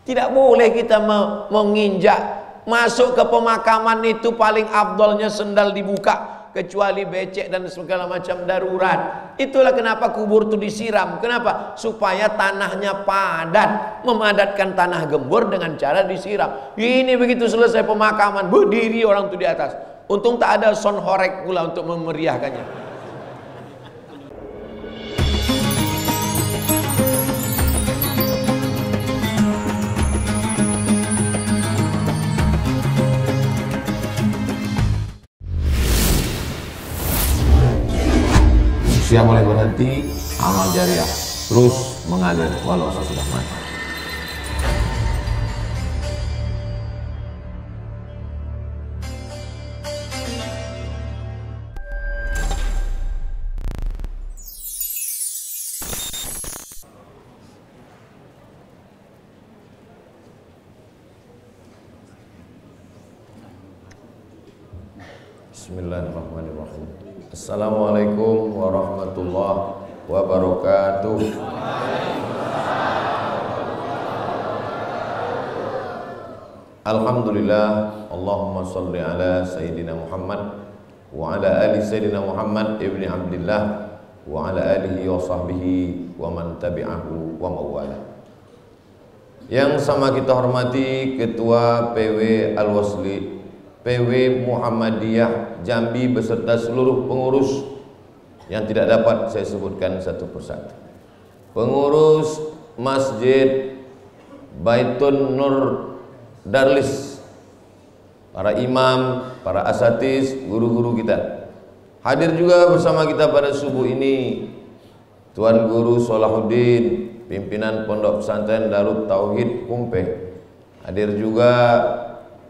Tidak boleh kita menginjak. Masuk ke pemakaman itu paling afdolnya sendal dibuka, kecuali becek dan segala macam darurat. Itulah kenapa kubur itu disiram. Kenapa? Supaya tanahnya padat, memadatkan tanah gembur dengan cara disiram. Ini begitu selesai pemakaman, berdiri orang itu di atas. Untung tak ada sound horek pula untuk memeriahkannya. Usia mulai berhenti, amal jariah terus mengalir walau sudah mati. Bismillahirrahmanirrahim. Assalamualaikum warahmatullahi wabarakatuh. Alhamdulillah, Allahumma salli ala Sayyidina Muhammad wa ala ali Sayyidina Muhammad ibni Abdillah wa ala alihi wa sahbihi wa man tabi'ahu wa mawala. Yang sama kita hormati Ketua PW Al-Wasli PW Muhammadiyah Jambi beserta seluruh pengurus yang tidak dapat saya sebutkan satu persatu. Pengurus Masjid Baitun Nur Darlis, para imam, para asatiz, guru-guru kita. Hadir juga bersama kita pada subuh ini Tuan Guru Solahuddin, pimpinan Pondok Pesantren Darut Tauhid Kumpeh. Hadir juga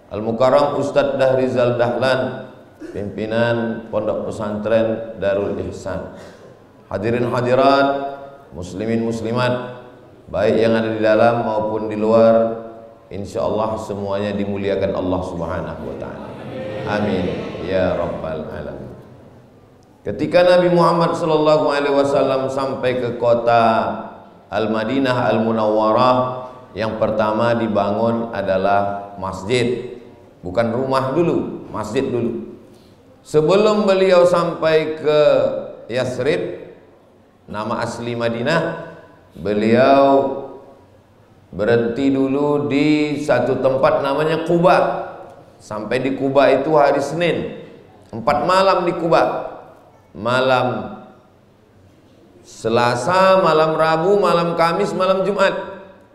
Al-Mukarram Ustadz Dahrizal Dahlan, pimpinan Pondok Pesantren Darul Ihsan. Hadirin hadirat, muslimin muslimat, baik yang ada di dalam maupun di luar, insyaallah semuanya dimuliakan Allah Subhanahu wa taala. Amin ya rabbal alamin. Ketika Nabi Muhammad sallallahu alaihi wasallam sampai ke kota Al-Madinah Al-Munawwarah, yang pertama dibangun adalah masjid. Bukan rumah dulu, masjid dulu. Sebelum beliau sampai ke Yasrib, nama asli Madinah, beliau berhenti dulu di satu tempat namanya Quba. Sampai di Quba itu hari Senin, 4 malam di Quba. Malam Selasa, malam Rabu, malam Kamis, malam Jumat.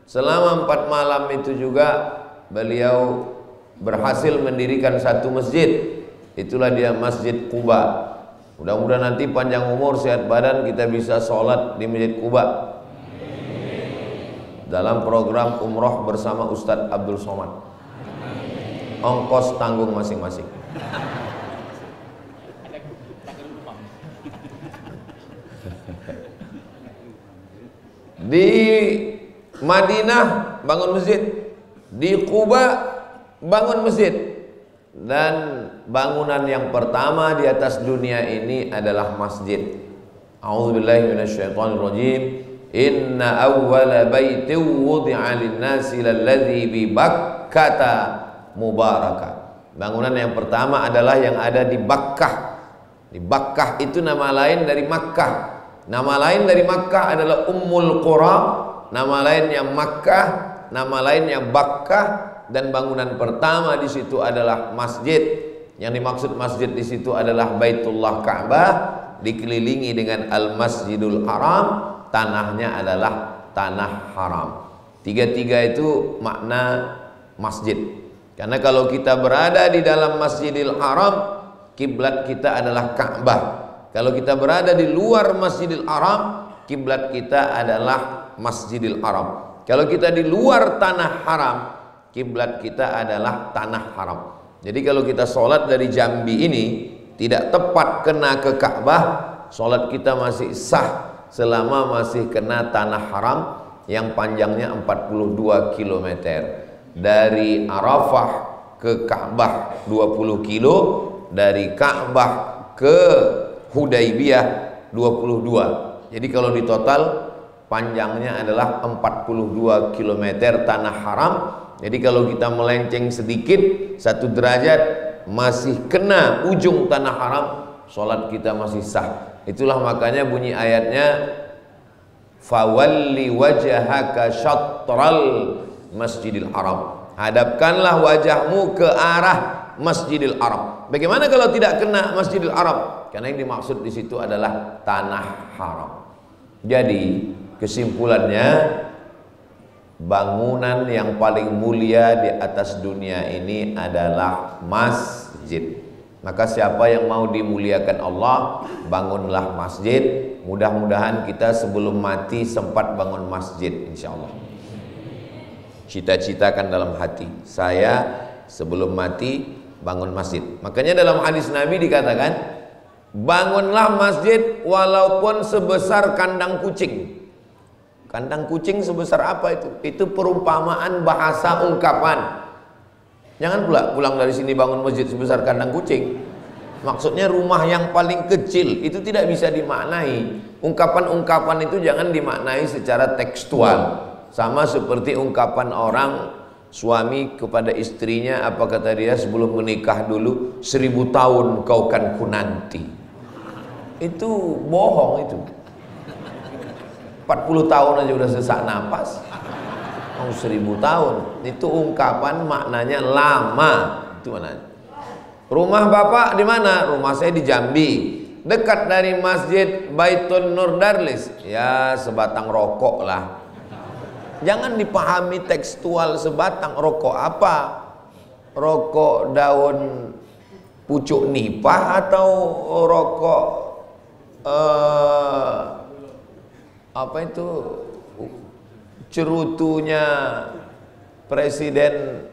Selama 4 malam itu juga beliau berhasil mendirikan satu masjid. Itulah dia Masjid Quba. Mudah-mudahan nanti panjang umur, sehat badan, kita bisa sholat di Masjid Quba dalam program umroh bersama Ustadz Abdul Somad. Ongkos tanggung masing-masing. Di Madinah bangun masjid, di Quba bangun masjid, dan bangunan yang pertama di atas dunia ini adalah masjid. A'udzubillahi minasyaitonirrajim. Inna awwala baitin wudi'a lin-nasi lalladzi bi Bakkata mubaraka. Bangunan yang pertama adalah yang ada di Bakkah. Di Bakkah itu nama lain dari Makkah. Nama lain dari Makkah adalah Ummul Qura, nama lainnya Makkah, nama lainnya Bakkah. Dan bangunan pertama di situ adalah masjid. Yang dimaksud masjid di situ adalah Baitullah Ka'bah, dikelilingi dengan Al-Masjidul Haram, tanahnya adalah tanah haram. Tiga-tiga itu makna masjid. Karena kalau kita berada di dalam Masjidil Haram, kiblat kita adalah Ka'bah. Kalau kita berada di luar Masjidil Haram, kiblat kita adalah Masjidil Haram. Kalau kita di luar tanah haram, kiblat kita adalah tanah haram. Jadi kalau kita sholat dari Jambi ini tidak tepat kena ke Ka'bah, sholat kita masih sah selama masih kena tanah haram yang panjangnya 42 km. Dari Arafah ke Ka'bah 20 kilo, dari Ka'bah ke Hudaybiyah 22. Jadi kalau di total panjangnya adalah 42 km tanah haram. Jadi kalau kita melenceng sedikit 1 derajat masih kena ujung tanah haram, sholat kita masih sah. Itulah makanya bunyi ayatnya, fawalli wajhaka syatral masjidil haram, hadapkanlah wajahmu ke arah Masjidil Haram. Bagaimana kalau tidak kena Masjidil Haram? Karena yang dimaksud di situ adalah tanah haram. Jadi kesimpulannya, bangunan yang paling mulia di atas dunia ini adalah masjid. Maka siapa yang mau dimuliakan Allah, bangunlah masjid. Mudah-mudahan kita sebelum mati sempat bangun masjid, insya Allah. Cita-citakan dalam hati, saya sebelum mati bangun masjid. Makanya dalam hadis Nabi dikatakan, bangunlah masjid walaupun sebesar kandang kucing. Kandang kucing sebesar apa itu? Itu perumpamaan bahasa ungkapan. Jangan pula pulang dari sini bangun masjid sebesar kandang kucing. Maksudnya rumah yang paling kecil. Itu tidak bisa dimaknai. Ungkapan-ungkapan itu jangan dimaknai secara tekstual. Sama seperti ungkapan orang, suami kepada istrinya, apa kata dia sebelum menikah dulu, 1000 tahun kau kan kunanti. Itu bohong itu. 40 tahun aja udah sesak napas. Mau 1000 tahun. Itu ungkapan maknanya lama. Itu maknanya. Rumah bapak di mana? Rumah saya di Jambi. Dekat dari Masjid Baitun Nur Darlis. Ya sebatang rokok lah. Jangan dipahami tekstual sebatang. Rokok apa? Rokok daun pucuk nipah atau rokok apa itu cerutunya Presiden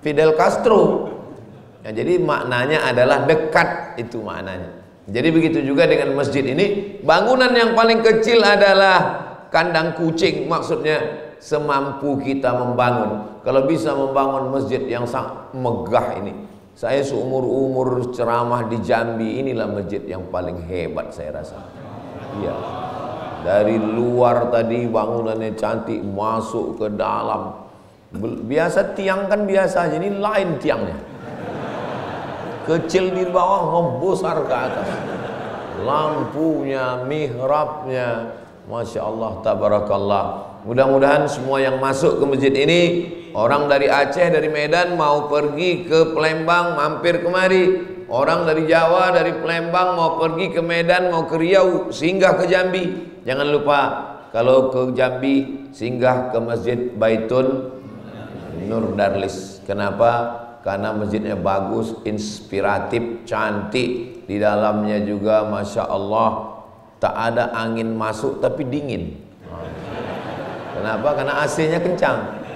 Fidel Castro. Ya, jadi maknanya adalah dekat, itu maknanya. Jadi begitu juga dengan masjid ini, bangunan yang paling kecil adalah kandang kucing, maksudnya semampu kita membangun. Kalau bisa membangun masjid yang sangat megah ini, saya seumur-umur ceramah di Jambi, inilah masjid yang paling hebat saya rasa. Iya. Dari luar tadi bangunannya cantik, masuk ke dalam. Biasa tiang kan biasa aja, ini lain tiangnya. Kecil di bawah, membesar ke atas. Lampunya, mihrabnya, Masya Allah, tabarakallah. Mudah-mudahan semua yang masuk ke masjid ini, orang dari Aceh, dari Medan mau pergi ke Palembang, mampir kemari. Orang dari Jawa, dari Palembang mau pergi ke Medan, mau ke Riau, singgah ke Jambi. Jangan lupa kalau ke Jambi, singgah ke Masjid Baitun Nur Darlis. Kenapa? Karena masjidnya bagus, inspiratif, cantik. Di dalamnya juga Masya Allah, tak ada angin masuk tapi dingin. Kenapa? Karena AC-nya kencang.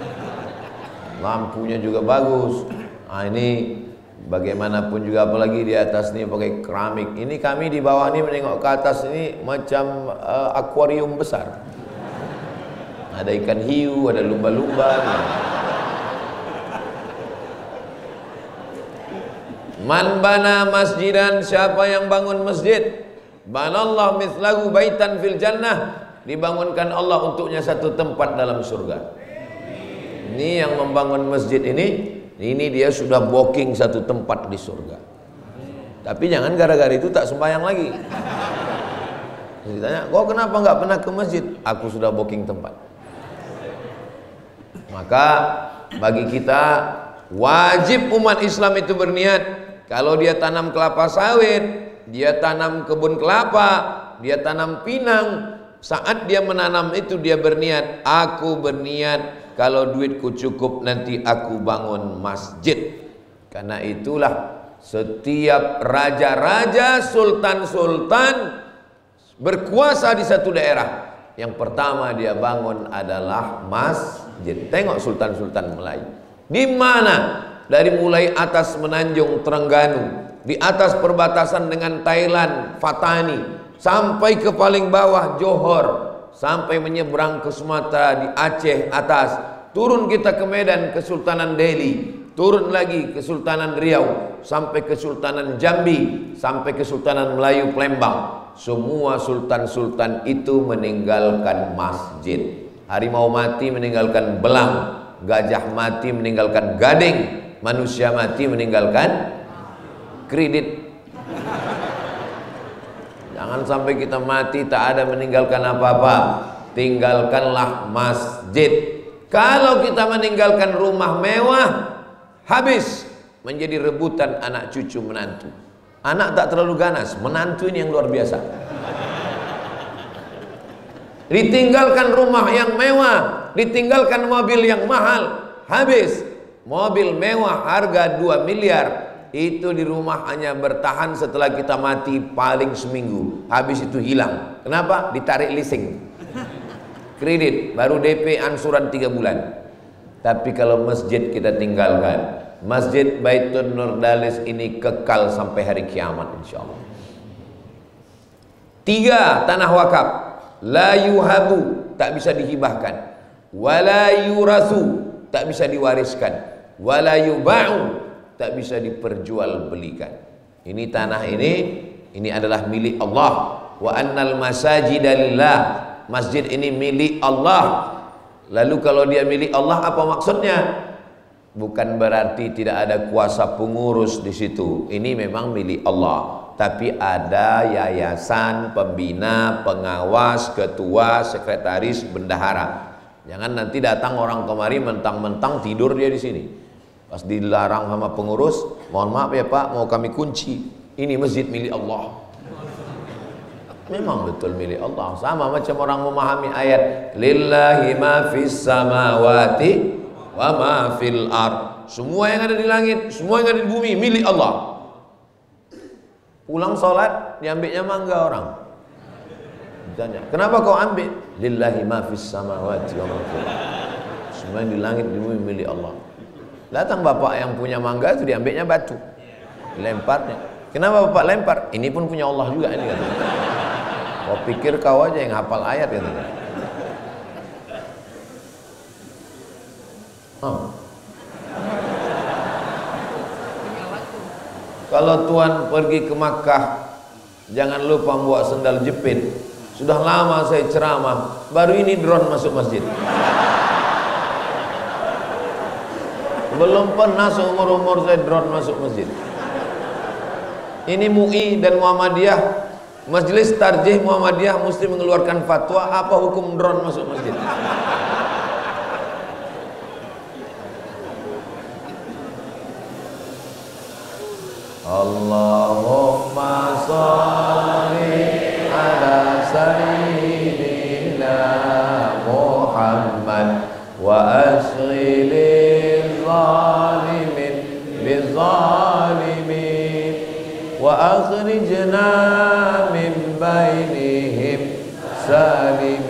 Lampunya juga bagus. Nah, ini bagaimanapun juga, apalagi di atas ini pakai keramik. Ini kami di bawah ini menengok ke atas ini macam akuarium besar. Ada ikan hiu, ada lumba-lumba. Man bana masjidan, siapa yang bangun masjid, banallahu mithlahu baitan fil jannah, dibangunkan Allah untuknya satu tempat dalam surga. Ini yang membangun masjid ini dia sudah booking satu tempat di surga. Tapi jangan gara-gara itu tak sembahyang lagi. Ditanya, kau kenapa nggak pernah ke masjid? Aku sudah booking tempat. Maka bagi kita wajib umat Islam itu berniat. Kalau dia tanam kelapa sawit, dia tanam kebun kelapa, dia tanam pinang, saat dia menanam itu dia berniat, aku berniat kalau duitku cukup nanti aku bangun masjid. Karena itulah setiap raja-raja, sultan-sultan berkuasa di satu daerah, yang pertama dia bangun adalah masjid. Tengok sultan-sultan Melayu di mana? Dari mulai atas menanjung Terengganu, di atas perbatasan dengan Thailand, Fatani, sampai ke paling bawah Johor, sampai menyeberang ke Sumatera, di Aceh atas, turun kita ke Medan, Kesultanan Delhi, turun lagi Kesultanan Riau, sampai Kesultanan Jambi, sampai Kesultanan Melayu Palembang, semua sultan-sultan itu meninggalkan masjid. Harimau mati meninggalkan belang, gajah mati meninggalkan gading, manusia mati meninggalkan kredit. Jangan sampai kita mati tak ada meninggalkan apa-apa. Tinggalkanlah masjid. Kalau kita meninggalkan rumah mewah, habis menjadi rebutan anak cucu menantu. Anak tak terlalu ganas, menantu ini yang luar biasa. Ditinggalkan rumah yang mewah, ditinggalkan mobil yang mahal, habis. Mobil mewah harga 2 miliar, itu di rumah hanya bertahan setelah kita mati paling seminggu, habis itu hilang. Kenapa? Ditarik leasing, kredit, baru DP ansuran 3 bulan. Tapi kalau masjid kita tinggalkan, Masjid Baitul Nurdalis ini kekal sampai hari kiamat insyaallah. 3, tanah wakaf. La yuhabu, tak bisa dihibahkan. Wala yurasu, tak bisa diwariskan. Wala yuba'u, tak bisa diperjualbelikan. Ini tanah ini adalah milik Allah. Wa annal masajida lillah, masjid ini milik Allah. Lalu kalau dia milik Allah, apa maksudnya? Bukan berarti tidak ada kuasa pengurus di situ. Ini memang milik Allah, tapi ada yayasan, pembina, pengawas, ketua, sekretaris, bendahara. Jangan nanti datang orang kemari mentang-mentang tidur dia di sini. Pas dilarang sama pengurus, mohon maaf ya Pak, mau kami kunci. Ini masjid milik Allah. Memang betul milik Allah. Sama macam orang memahami ayat lillahi ma fis samawati wa ma fil ard. Semua yang ada di langit, semua yang ada di bumi milik Allah. Pulang sholat diambilnya mangga orang. Ditanya, kenapa kau ambil? Lillahi ma fis samawati wa ma fil ard. Semua yang di langit di bumi milik Allah. Datang bapak yang punya mangga itu diambilnya batu, lemparnya. Kenapa bapak lempar? Ini pun punya Allah juga ini katanya. Kau pikir kau aja yang hafal ayat katanya. Kalau Tuhan pergi ke Makkah, jangan lupa bawa sendal jepit. Sudah lama saya ceramah, baru ini drone masuk masjid. Belum pernah seumur-umur saya drone masuk masjid. Ini MUI dan Muhammadiyah, Majelis Tarjih Muhammadiyah mesti mengeluarkan fatwa apa hukum drone masuk masjid. Allahumma sholli ala sayyidina Muhammad wa ashghilil zalimin bizalimin wa akhrijna min bainihim salimin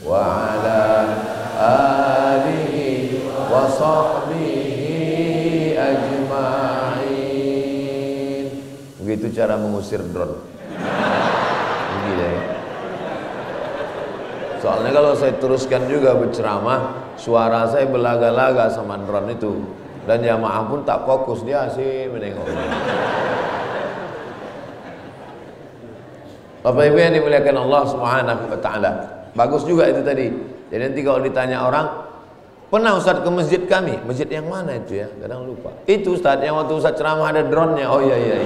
wa ala alihi wa sahbihi ajma'in. Begitu cara mengusir drone. Begini ya. Soalnya kalau saya teruskan juga berceramah, suara saya belaga-laga sama drone itu, dan jamaah pun tak fokus, dia sih menengok. Bapak Ibu yang dimuliakan Allah Subhanahu wa taala. Bagus juga itu tadi. Jadi nanti kalau ditanya orang, pernah Ustaz ke masjid kami? Masjid yang mana itu ya? Kadang lupa. Itu Ustaz yang waktu Ustaz ceramah ada drone-nya. Oh iya.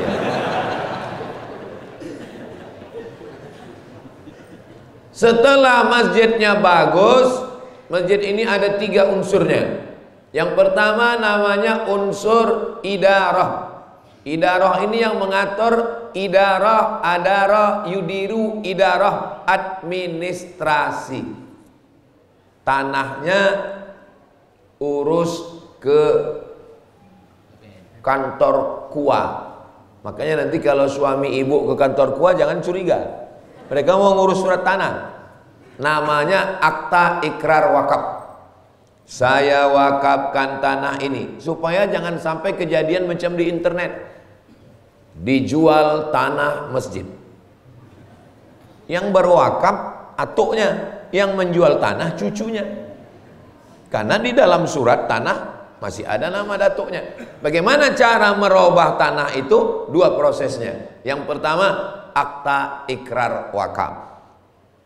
Setelah masjidnya bagus, masjid ini ada 3 unsurnya. Yang pertama namanya unsur idarah. Idarah ini yang mengatur idarah, adarah, yudiru, idarah, administrasi. Tanahnya urus ke kantor KUA. Makanya nanti kalau suami ibu ke kantor KUA jangan curiga. Mereka mau ngurus surat tanah. Namanya akta ikrar wakaf. Saya wakafkan tanah ini, supaya jangan sampai kejadian macam di internet. Dijual tanah masjid. Yang berwakaf atuknya, yang menjual tanah cucunya. Karena di dalam surat tanah masih ada nama datuknya. Bagaimana cara merubah tanah itu? Dua prosesnya. Yang pertama, akta ikrar wakaf.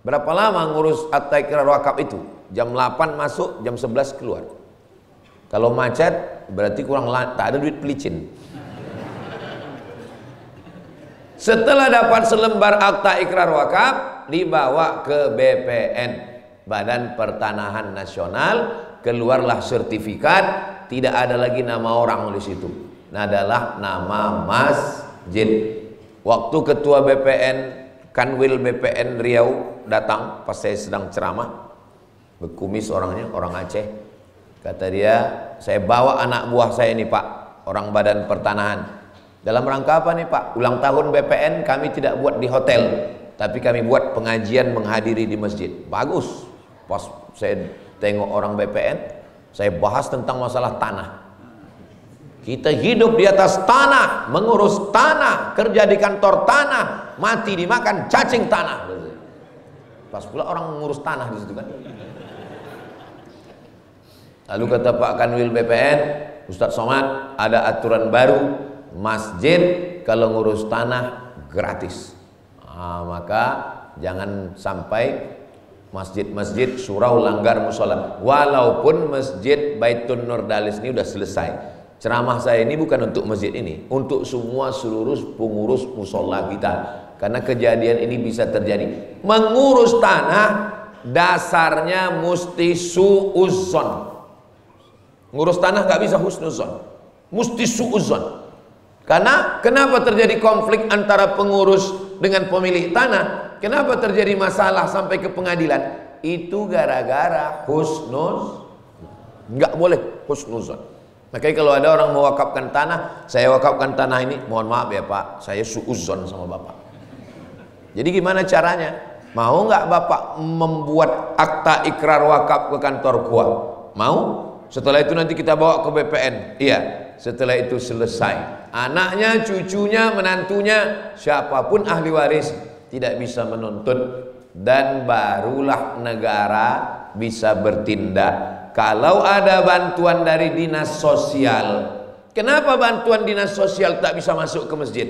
Berapa lama ngurus akta ikrar wakaf itu? Jam 8 masuk, jam 11 keluar. Kalau macet berarti tak ada duit pelicin. Setelah dapat selembar akta ikrar wakaf, dibawa ke BPN, Badan Pertanahan Nasional, keluarlah sertifikat, tidak ada lagi nama orang di situ. Nah, adalah nama masjid. Waktu ketua BPN, Kanwil BPN Riau datang pas saya sedang ceramah, berkumis orangnya, orang Aceh. Kata dia, saya bawa anak buah saya ini Pak, orang Badan Pertanahan. Dalam rangka apa nih Pak? Ulang tahun BPN kami tidak buat di hotel, tapi kami buat pengajian menghadiri di masjid. Bagus. Pas saya tengok orang BPN, saya bahas tentang masalah tanah. Kita hidup di atas tanah, mengurus tanah, kerja di kantor tanah, mati dimakan cacing tanah. Pas pula orang mengurus tanah di situ kan. Lalu kata Pak Kanwil BPN, Ustadz Somad, ada aturan baru, masjid kalau ngurus tanah gratis. Maka jangan sampai masjid-masjid surau langgar musola. Walaupun masjid Baitun Nurdalis ini udah selesai, ceramah saya ini bukan untuk masjid ini, untuk semua seluruh pengurus musola kita. Karena kejadian ini bisa terjadi. Mengurus tanah dasarnya mesti su'uzzon. Ngurus tanah gak bisa husnuzon, mesti su'uzzon. Karena kenapa terjadi konflik antara pengurus dengan pemilik tanah? Kenapa terjadi masalah sampai ke pengadilan? Itu gara-gara husnuz. Nggak boleh husnuzon. Makanya kalau ada orang mewakafkan tanah, saya wakafkan tanah ini, mohon maaf ya Pak, saya su'uzzon sama Bapak. Jadi gimana caranya? Mau nggak Bapak membuat akta ikrar wakaf ke kantor gua? Mau? Setelah itu nanti kita bawa ke BPN. Iya. Setelah itu selesai, anaknya, cucunya, menantunya, siapapun ahli waris tidak bisa menuntut, dan barulah negara bisa bertindak. Kalau ada bantuan dari dinas sosial, kenapa bantuan dinas sosial tak bisa masuk ke masjid?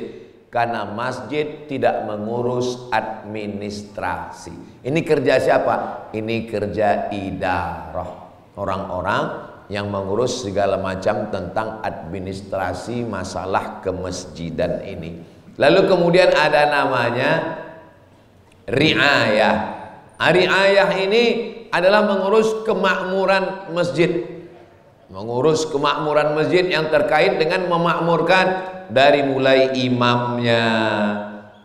Karena masjid tidak mengurus administrasi. Ini kerja siapa? Ini kerja idarah, orang-orang yang mengurus segala macam tentang administrasi masalah kemasjidan ini. Lalu kemudian ada namanya riayah. Riayah ini adalah mengurus kemakmuran masjid. Mengurus kemakmuran masjid yang terkait dengan memakmurkan dari mulai imamnya.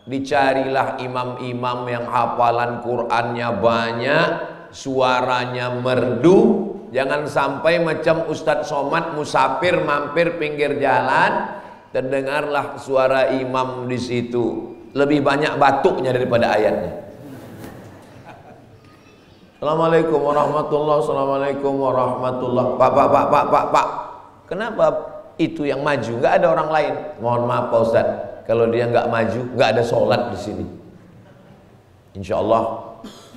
Dicarilah imam-imam yang hafalan Qur'annya banyak, suaranya merdu. Jangan sampai macam Ustadz Somad musafir mampir pinggir jalan, terdengarlah suara imam di situ, lebih banyak batuknya daripada ayatnya. Assalamualaikum warahmatullahi wabarakatuh. Assalamualaikum warahmatullahi wabarakatuh. Pak. Kenapa itu yang maju? Nggak ada orang lain. Mohon maaf Pak Ustadz, kalau dia nggak maju, nggak ada sholat di sini. Insya Allah.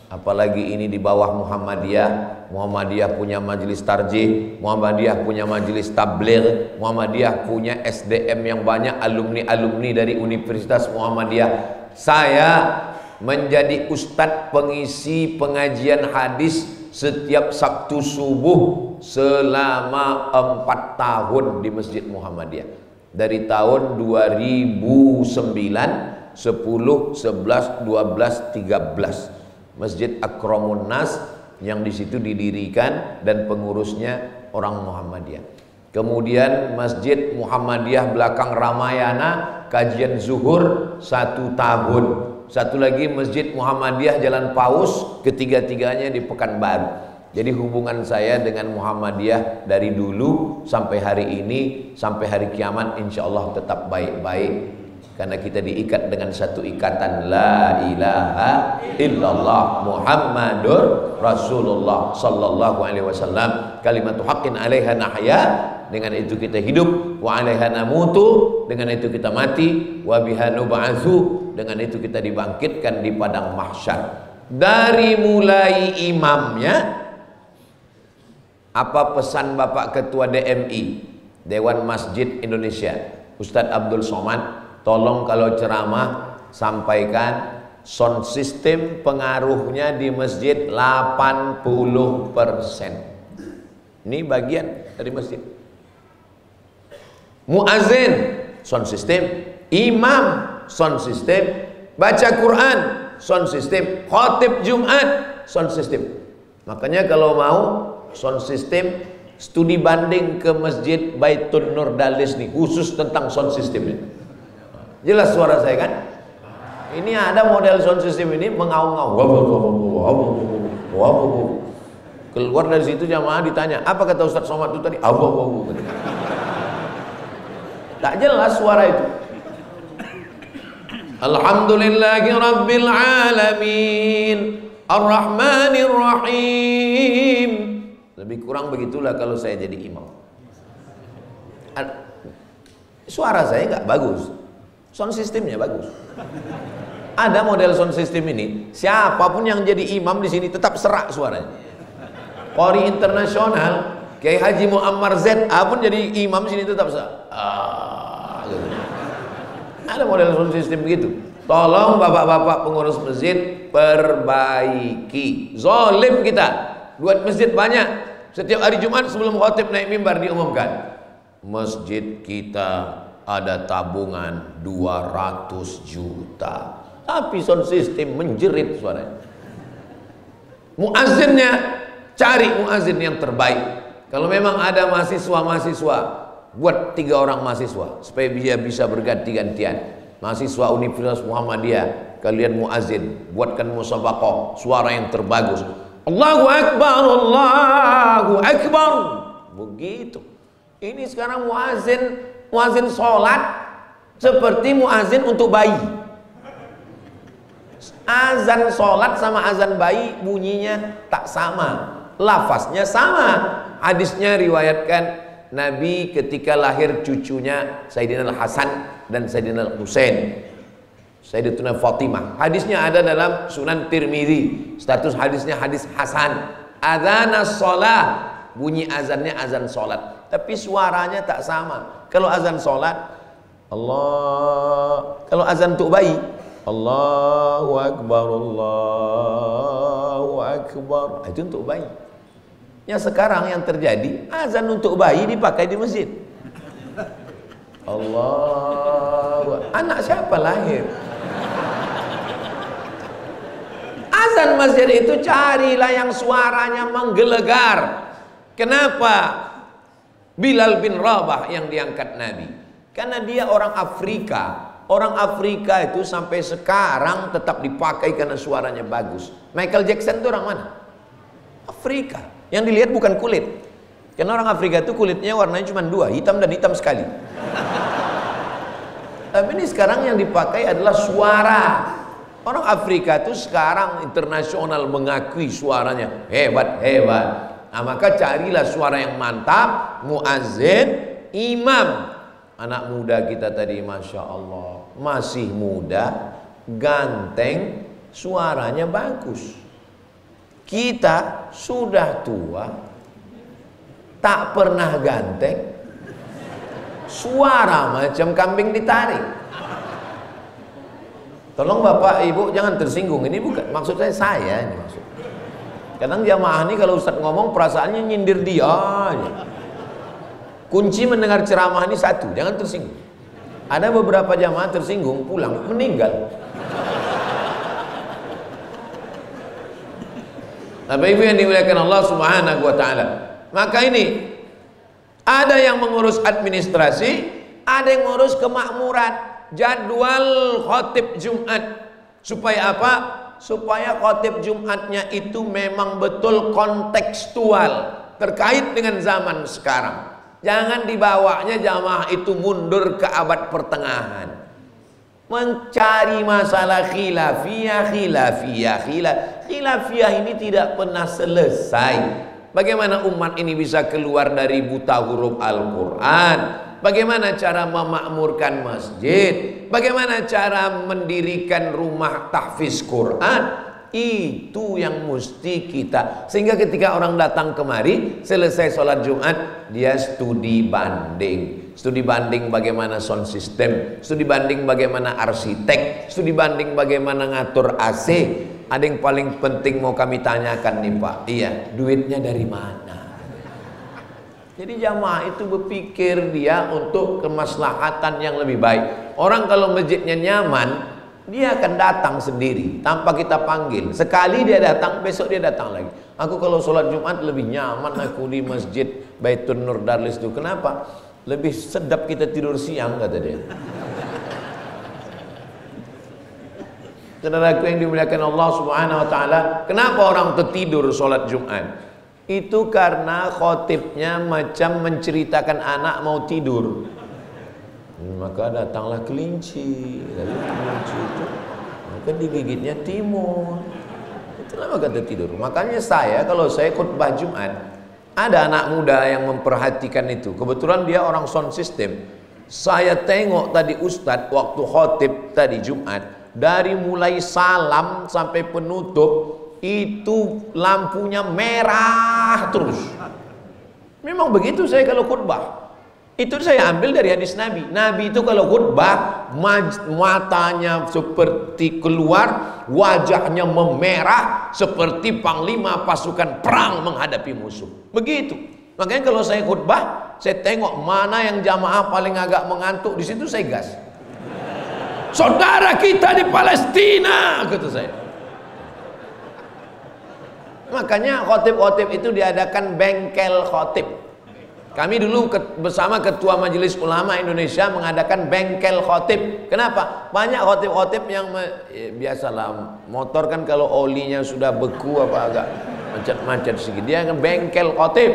Apalagi ini di bawah Muhammadiyah. Muhammadiyah punya majelis tarjih, Muhammadiyah punya majelis tabligh, Muhammadiyah punya SDM yang banyak, alumni-alumni dari Universitas Muhammadiyah. Saya menjadi ustadz pengisi pengajian hadis setiap Sabtu subuh selama 4 tahun di Masjid Muhammadiyah. Dari tahun 2009, 10, 11, 12, 13. Masjid Akramun Nas yang di situ didirikan dan pengurusnya orang Muhammadiyah. Kemudian Masjid Muhammadiyah belakang Ramayana kajian zuhur 1 tahun. Satu lagi Masjid Muhammadiyah Jalan Paus, ketiga-tiganya di Pekanbaru. Jadi hubungan saya dengan Muhammadiyah dari dulu sampai hari ini, sampai hari kiamat insya Allah tetap baik-baik. Karena kita diikat dengan satu ikatan, la ilaha illallah Muhammadur Rasulullah sallallahu alaihi wasallam, kalimatu haqqin 'alaiha nahya, dengan itu kita hidup, wa 'alaiha namutu, dengan itu kita mati, wa biha nub'atsu, dengan itu kita dibangkitkan di padang mahsyar. Dari mulai imamnya Apa pesan Bapak Ketua DMI, Dewan Masjid Indonesia, Ustadz Abdul Somad? Tolong kalau ceramah sampaikan sound system pengaruhnya di masjid 80%. Ini bagian dari masjid. Muazin sound system, imam sound system, baca Quran sound system, khatib Jumat sound system. Makanya kalau mau sound system, studi banding ke Masjid Baitun Nur Dalis nih, khusus tentang sound system ini. Jelas suara saya kan? Ini ada model sound system ini mengaung-ngaung. Keluar dari situ jamaah ditanya, apa kata Ustadz Somad itu tadi? Tak jelas suara itu. Alhamdulillahi Rabbil Alamin Ar-Rahmanir Rahim. Lebih kurang begitulah kalau saya jadi imam. Suara saya nggak bagus, sound systemnya bagus. Ada model sound system ini, siapapun yang jadi imam di sini tetap serak suaranya. Qori internasional Kiai Haji Muammar Z pun jadi imam sini tetap serak. Gitu. Ada model sound system begitu. Tolong bapak-bapak pengurus masjid perbaiki. Zolim kita buat masjid banyak. Setiap hari Jumat sebelum khatib naik mimbar diumumkan, masjid kita ada tabungan 200 juta. Tapi sound system menjerit suaranya. Muazzinnya, cari muazzin yang terbaik. Kalau memang ada mahasiswa-mahasiswa, buat 3 orang mahasiswa supaya dia bisa berganti-gantian. Mahasiswa Universitas Muhammadiyah, kalian muazzin, buatkan musabaqah suara yang terbagus. Allahu Akbar, Allahu Akbar. Begitu. Ini sekarang muazzin sholat seperti muazzin untuk bayi. Azan sholat sama azan bayi bunyinya tak sama, lafaznya sama. Hadisnya riwayatkan Nabi ketika lahir cucunya Sayyidina Al-Hasan dan Sayyidina Al-Husain, Sayyidatuna Fatimah. Hadisnya ada dalam Sunan Tirmidzi. Status hadisnya hadis hasan. Adzanas shalah, bunyi azannya azan salat, tapi suaranya tak sama. Kalau azan salat Allah, kalau azan untuk bayi Allahu Akbar, Allahu Akbar, itu untuk bayi. Yang sekarang yang terjadi, azan untuk bayi dipakai di masjid. Allah, anak siapa lahir? Azan masjid itu carilah yang suaranya menggelegar. Kenapa Bilal bin Rabah yang diangkat Nabi? Karena dia orang Afrika. Orang Afrika itu sampai sekarang tetap dipakai karena suaranya bagus. Michael Jackson itu orang mana? Afrika. Yang dilihat bukan kulit. Karena orang Afrika itu kulitnya warnanya cuma 2, hitam dan hitam sekali. Tapi ini sekarang yang dipakai adalah suara. Orang Afrika itu sekarang internasional mengakui suaranya hebat-hebat. Nah, maka carilah suara yang mantap, muazzin, imam. Anak muda kita tadi, Masya Allah, masih muda, ganteng, suaranya bagus. Kita sudah tua, tak pernah ganteng, suara macam kambing ditarik. Tolong Bapak Ibu jangan tersinggung, ini bukan maksud saya ini maksud. Kadang jamaah ini kalau Ustadz ngomong perasaannya nyindir dia aja. Kunci mendengar ceramah ini satu, jangan tersinggung. Ada beberapa jamaah tersinggung, pulang, meninggal. Bapak Ibu yang dimuliakan Allah Subhanahu wa taala. Maka ini ada yang mengurus administrasi, ada yang mengurus kemakmuran, jadwal khatib Jumat. Supaya apa? Supaya khatib Jumatnya itu memang betul kontekstual, terkait dengan zaman sekarang. Jangan dibawanya jamaah itu mundur ke abad pertengahan, mencari masalah khilafiyah ini tidak pernah selesai. Bagaimana umat ini bisa keluar dari buta huruf Al-Quran? Bagaimana cara memakmurkan masjid? Bagaimana cara mendirikan rumah tahfiz Quran? Itu yang mesti kita, sehingga ketika orang datang kemari selesai sholat Jumat, dia studi banding bagaimana sound system, studi banding bagaimana arsitek, studi banding bagaimana ngatur AC. Ada yang paling penting mau kami tanyakan nih Pak, iya, duitnya dari mana? Jadi jamaah itu berpikir dia untuk kemaslahatan yang lebih baik. Orang kalau masjidnya nyaman, dia akan datang sendiri tanpa kita panggil. Sekali dia datang, besok dia datang lagi. Aku kalau sholat Jumat lebih nyaman aku di masjid Baitur Nur Darlis itu. Kenapa? Lebih sedap kita tidur siang, kata dia. Saudaraku yang dimuliakan Allah Subhanahu wa taala, kenapa orang tertidur sholat Jumat? Itu karena khotibnya macam menceritakan anak mau tidur. Maka datanglah kelinci, lalu kelinci itu maka digigitnya timun. Itulah maka tertidur. Makanya saya kalau saya khutbah Jumat, ada anak muda yang memperhatikan itu. Kebetulan dia orang sound system. Saya tengok tadi Ustadz waktu khotib tadi Jumat, dari mulai salam sampai penutup itu lampunya merah terus. Memang begitu saya kalau khutbah. Itu saya ambil dari hadis Nabi. Nabi itu kalau khutbah, matanya seperti keluar, wajahnya memerah seperti panglima pasukan perang menghadapi musuh. Begitu. Makanya kalau saya khutbah, saya tengok mana yang jamaah paling agak mengantuk, di situ saya gas. Saudara kita di Palestina, kata saya. Makanya khotib-khotib itu diadakan bengkel khotib. Kami dulu bersama Ketua Majelis Ulama Indonesia mengadakan bengkel khotib. Kenapa? Banyak khotib-khotib yang biasalah motor kan kalau olinya sudah beku apa agak macet-macet sedikit. Dia akan bengkel khotib.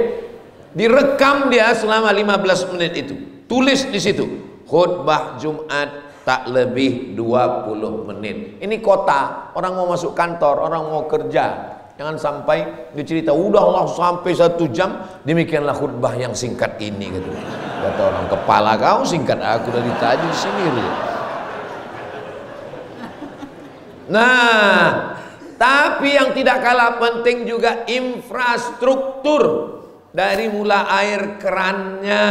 Direkam dia selama 15 menit itu. Tulis di situ, khutbah Jumat tak lebih 20 menit. Ini kota, orang mau masuk kantor, orang mau kerja. Jangan sampai dicerita udahlah sampai 1 jam, demikianlah khutbah yang singkat ini, kata orang. Kepala kau singkat, aku dari tadi di sini. Nah, tapi yang tidak kalah penting juga infrastruktur. Dari mulai air kerannya,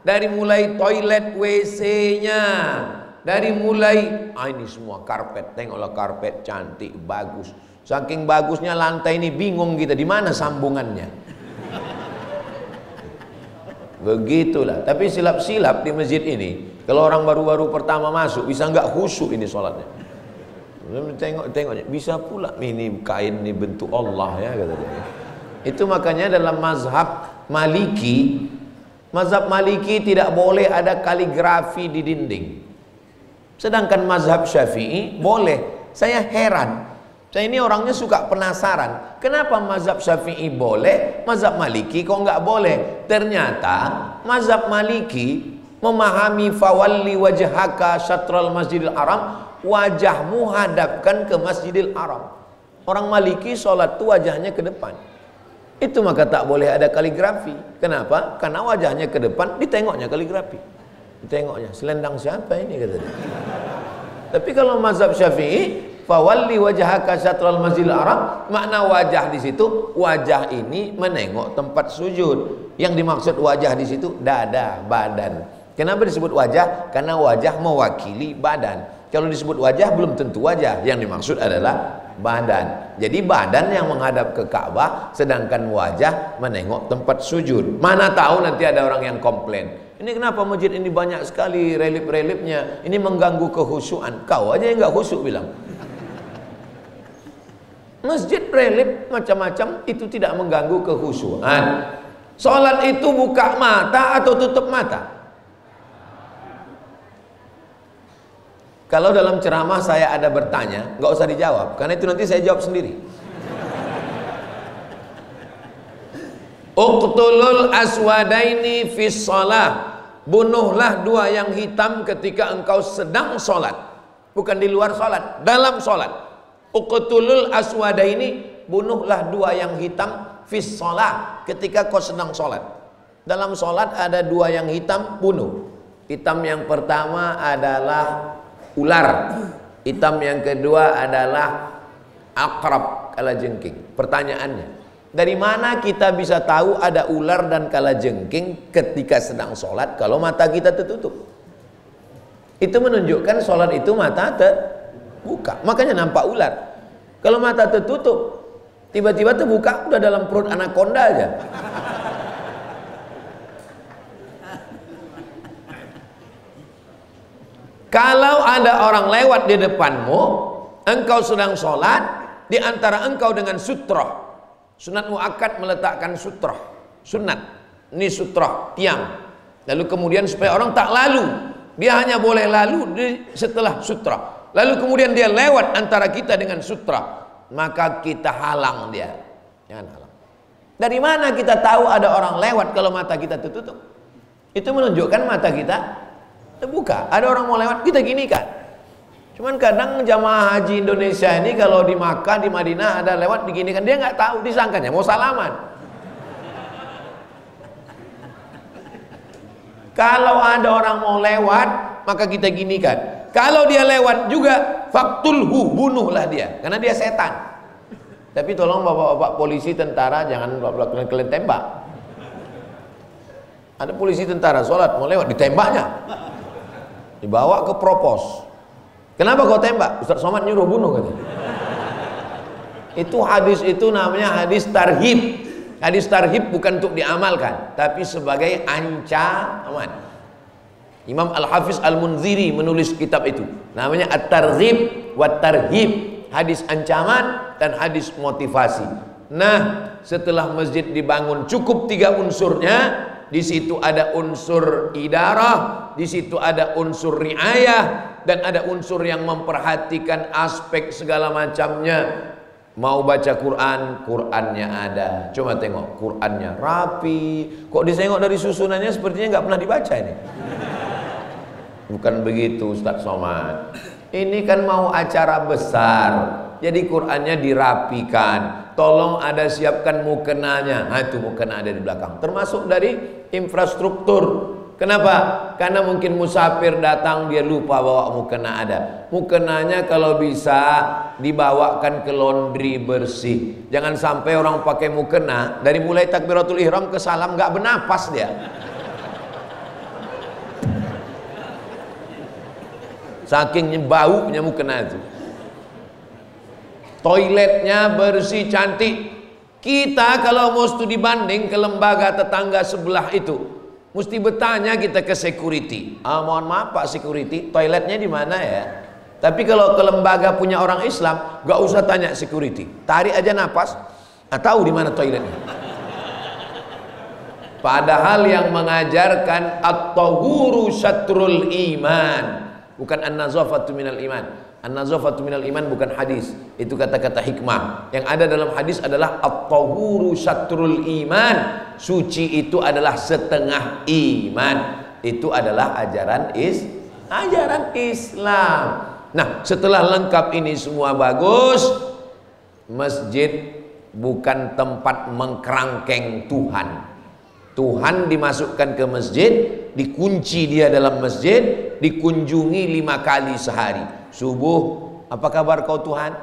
dari mulai toilet WC-nya, dari mulai ini semua karpet. Tengoklah karpet cantik, bagus. Saking bagusnya lantai ini bingung kita di mana sambungannya. Begitulah. Tapi silap-silap di masjid ini, kalau orang baru-baru pertama masuk bisa nggak khusyuk ini sholatnya. Tengoknya bisa pula ini kain ini bentuk Allah ya, kata dia. Itu makanya dalam mazhab Maliki tidak boleh ada kaligrafi di dinding. Sedangkan mazhab Syafi'i boleh. Saya heran. Saya ini orangnya suka penasaran. Kenapa mazhab Syafi'i boleh, mazhab Maliki kok nggak boleh? Ternyata mazhab Maliki memahami fawalli wajhaka syatral masjidil haram, wajahmu hadapkan ke Masjidil Haram. Orang Maliki sholat tuh wajahnya ke depan. Itu maka tak boleh ada kaligrafi. Kenapa? Karena wajahnya ke depan, ditengoknya kaligrafi. Ditengoknya, selendang siapa ini, kata dia. Tapi kalau mazhab Syafi'i, fawalli wajhaka syatral masjidil haram, makna wajah di situ, wajah ini menengok tempat sujud. Yang dimaksud wajah di situ dada, badan. Kenapa disebut wajah? Karena wajah mewakili badan. Kalau disebut wajah belum tentu wajah, yang dimaksud adalah badan. Jadi badan yang menghadap ke Ka'bah, sedangkan wajah menengok tempat sujud. Mana tahu nanti ada orang yang komplain, ini kenapa masjid ini banyak sekali relip-relipnya, ini mengganggu kehusuan. Kau aja yang nggak khusyuk bilang. Masjid relip macam-macam itu tidak mengganggu kehusuan. Sholat itu buka mata atau tutup mata? Kalau dalam ceramah saya ada bertanya, nggak usah dijawab, karena itu nanti saya jawab sendiri. Uqtulul aswadaini fis shalah, bunuhlah dua yang hitam ketika engkau sedang sholat, bukan di luar sholat, dalam sholat. Uqtulul aswadaini, bunuhlah dua yang hitam fis shalah, ketika kau sedang sholat. Dalam sholat ada dua yang hitam, bunuh. Hitam yang pertama adalah ular, hitam yang kedua adalah Aqrab, kalajengking. Pertanyaannya, dari mana kita bisa tahu ada ular dan kalajengking ketika sedang sholat kalau mata kita tertutup? Itu menunjukkan sholat itu mata terbuka, makanya nampak ular. Kalau mata tertutup, tiba-tiba terbuka, udah dalam perut anaconda aja. Kalau ada orang lewat di depanmu, engkau sedang sholat, di antara engkau dengan sutroh. Sunat muakkad meletakkan sutroh, sunat, ini sutroh, tiang. Lalu kemudian supaya orang tak lalu, dia hanya boleh lalu setelah sutroh. Lalu kemudian dia lewat antara kita dengan sutroh, maka kita halang dia. Jangan halang. Dari mana kita tahu ada orang lewat kalau mata kita tertutup? Itu menunjukkan mata kita terbuka. Ada orang mau lewat, kita gini kan. Cuman kadang jamaah haji Indonesia ini kalau di Makkah, di Madinah ada lewat diginikan, dia nggak tahu, disangkanya mau salaman. Kalau ada orang mau lewat, maka kita ginikan. Kalau dia lewat juga, faktulhu, bunuhlah dia, karena dia setan. Tapi tolong bapak-bapak polisi, tentara, jangan kalian tembak. Ada polisi tentara sholat mau lewat, ditembaknya, dibawa ke propos. Kenapa kau tembak? Ustaz Somad nyuruh bunuh katanya. Itu hadis itu namanya hadis tarhib. Hadis tarhib bukan untuk diamalkan, tapi sebagai ancaman. Imam Al-Hafiz Al-Munziri menulis kitab itu. Namanya At-Targhib wa Tarhib. Hadis ancaman dan hadis motivasi. Nah, setelah masjid dibangun cukup 3 unsurnya. Di situ ada unsur idarah, di situ ada unsur riayah, dan ada unsur yang memperhatikan aspek segala macamnya. Mau baca Quran, Qurannya ada. Coba tengok, Qurannya rapi. Kok disengok dari susunannya sepertinya nggak pernah dibaca ini. Bukan begitu Ustaz Somad. Ini kan mau acara besar, jadi Qurannya dirapikan. Tolong ada siapkan mukenanya. Nah itu mukena ada di belakang. Termasuk dari infrastruktur. Kenapa? Karena mungkin musafir datang dia lupa bawa mukena ada. Mukenanya kalau bisa dibawakan ke laundry bersih. Jangan sampai orang pakai mukena dari mulai takbiratul ihram ke salam nggak bernapas dia. Saking baunya mukena itu. Toiletnya bersih cantik. Kita kalau mau studi banding ke lembaga tetangga sebelah itu, mesti bertanya kita ke security. Mohon maaf Pak security, toiletnya di mana ya? Tapi kalau ke lembaga punya orang Islam, gak usah tanya security. Tarik aja napas, tahu di mana toiletnya. Padahal yang mengajarkan at-tahuru syatrul iman, bukan an-nazafatu minal iman. An-nazafatu minal iman bukan hadis, itu kata-kata hikmah. Yang ada dalam hadis adalah at-tahuru syatrul iman. Suci itu adalah setengah iman. Itu adalah ajaran Islam. Nah, setelah lengkap ini semua bagus, masjid bukan tempat mengkerangkeng Tuhan. Tuhan dimasukkan ke masjid, dikunci dia dalam masjid, dikunjungi 5 kali sehari. Subuh, apa kabar kau Tuhan?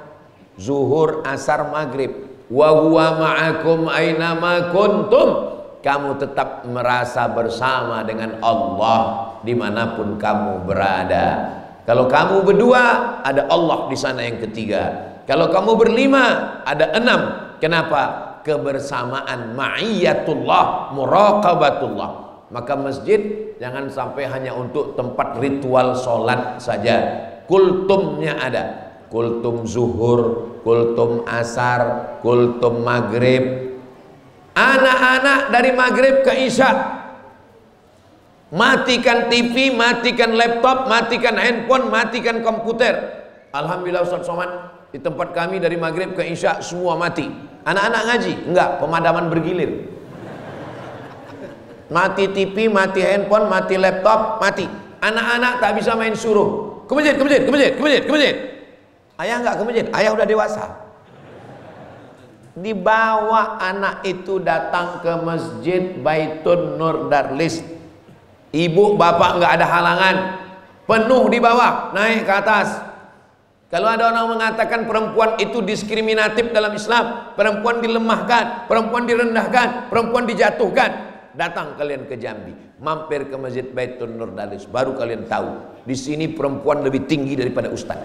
Zuhur, asar, maghrib. Wa huwa ma'akum aina ma kuntum. Kamu tetap merasa bersama dengan Allah dimanapun kamu berada. Kalau kamu berdua, ada Allah di sana yang ketiga. Kalau kamu berlima, ada 6. Kenapa? Kebersamaan, ma'iyatullah, muraqabatullah. Maka masjid jangan sampai hanya untuk tempat ritual sholat saja. Kultumnya ada, kultum zuhur, kultum asar, kultum maghrib. Anak-anak dari maghrib ke isya, matikan TV, matikan laptop, matikan handphone, matikan komputer. Alhamdulillah Ustaz Somad, di tempat kami dari maghrib ke isya semua mati. Anak-anak ngaji? Enggak, pemadaman bergilir. Mati TV, mati handphone, mati laptop, mati. Anak-anak tak bisa main suruh. Ke masjid, ke masjid, ke masjid, ke masjid, ke masjid. Ayah enggak ke masjid, ayah udah dewasa. Dibawa anak itu datang ke masjid Baitun Nur Darlis. Ibu bapak enggak ada halangan. Penuh di bawah, naik ke atas. Kalau ada orang mengatakan perempuan itu diskriminatif dalam Islam, perempuan dilemahkan, perempuan direndahkan, perempuan dijatuhkan, datang kalian ke Jambi, mampir ke Masjid Baitur Nur Dalis, baru kalian tahu di sini perempuan lebih tinggi daripada ustaz.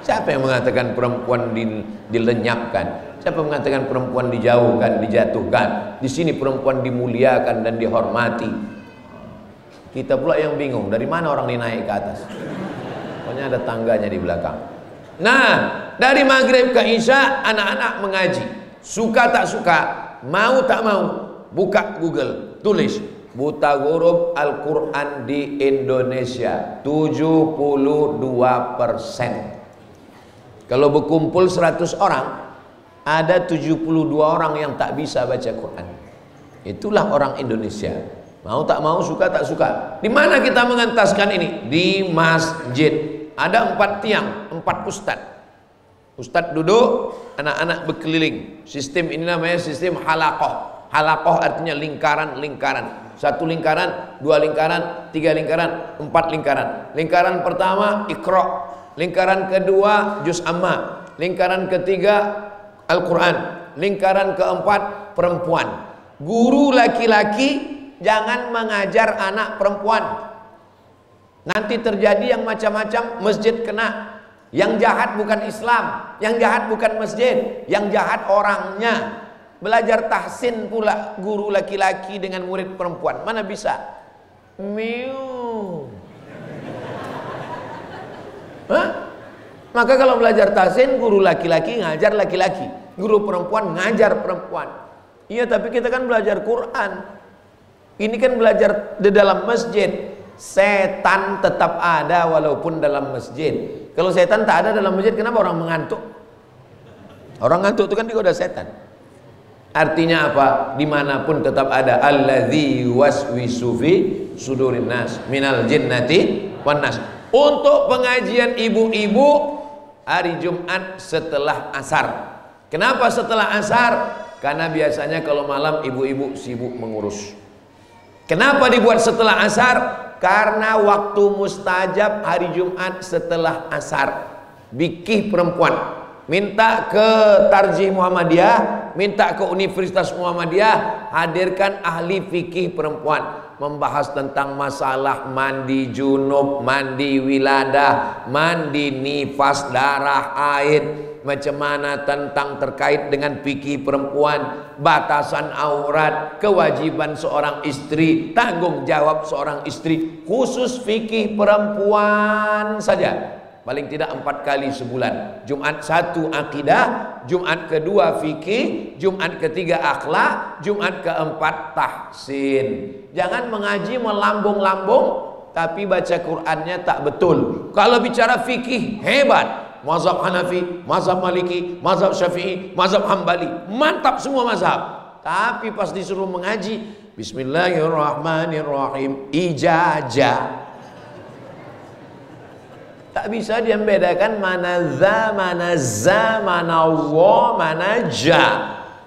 Siapa yang mengatakan perempuan dilenyapkan? Siapa yang mengatakan perempuan dijauhkan, dijatuhkan? Di sini perempuan dimuliakan dan dihormati. Kita pula yang bingung, dari mana orang ini naik ke atas? Pokoknya ada tangganya di belakang. Nah, dari maghrib ke isya anak-anak mengaji. Suka tak suka, mau tak mau, buka Google, tulis buta huruf Al-Quran di Indonesia 72%. Kalau berkumpul 100 orang, ada 72 orang yang tak bisa baca Quran. Itulah orang Indonesia. Mau tak mau, suka tak suka. Di mana kita mengentaskan ini? Di masjid. Ada 4 tiang, 4 ustadz. Ustadz duduk, anak-anak berkeliling. Sistem ini namanya sistem halaqah. Halaqah artinya lingkaran-lingkaran. 1 lingkaran, 2 lingkaran, 3 lingkaran, 4 lingkaran. Lingkaran pertama Iqra. Lingkaran kedua Juz Amma. Lingkaran ketiga Al-Quran. Lingkaran keempat perempuan. Guru laki-laki jangan mengajar anak perempuan. Nanti terjadi yang macam-macam, masjid kena. Yang jahat bukan Islam, yang jahat bukan masjid, yang jahat orangnya. Belajar tahsin pula guru laki-laki dengan murid perempuan. Mana bisa? Miu. Hah? Maka kalau belajar tahsin, guru laki-laki ngajar laki-laki, guru perempuan ngajar perempuan. Iya, tapi kita kan belajar Quran. Ini kan belajar di dalam masjid. Setan tetap ada walaupun dalam masjid. Kalau setan tak ada dalam masjid, kenapa orang mengantuk? Orang ngantuk itu kan digoda setan. Artinya apa? Dimanapun tetap ada. Alladzi waswisu fi sudurin nas minal jinnati wan nas. Untuk pengajian ibu-ibu hari Jumat setelah asar. Kenapa setelah asar? Karena biasanya kalau malam ibu-ibu sibuk mengurus. Kenapa dibuat setelah asar? Karena waktu mustajab hari Jumat setelah asar. Bikih perempuan minta ke Tarjih Muhammadiyah, minta ke Universitas Muhammadiyah, hadirkan ahli fikih perempuan, membahas tentang masalah mandi junub, mandi wiladah, mandi nifas, darah, haid, macam mana tentang terkait dengan fikih perempuan, batasan aurat, kewajiban seorang istri, tanggung jawab seorang istri, khusus fikih perempuan saja. Paling tidak 4 kali sebulan. Jumat 1 akidah, Jumat kedua fikih, Jumat ketiga akhlak, Jumat keempat tahsin. Jangan mengaji melambung-lambung tapi baca Qur'annya tak betul. Kalau bicara fikih hebat. Mazhab Hanafi, mazhab Maliki, mazhab Syafi'i, mazhab Hambali, mantap semua mazhab. Tapi pas disuruh mengaji, Bismillahirrahmanirrahim, ijazah. Tak bisa dia membedakan mana za, mana Allah, mana ja.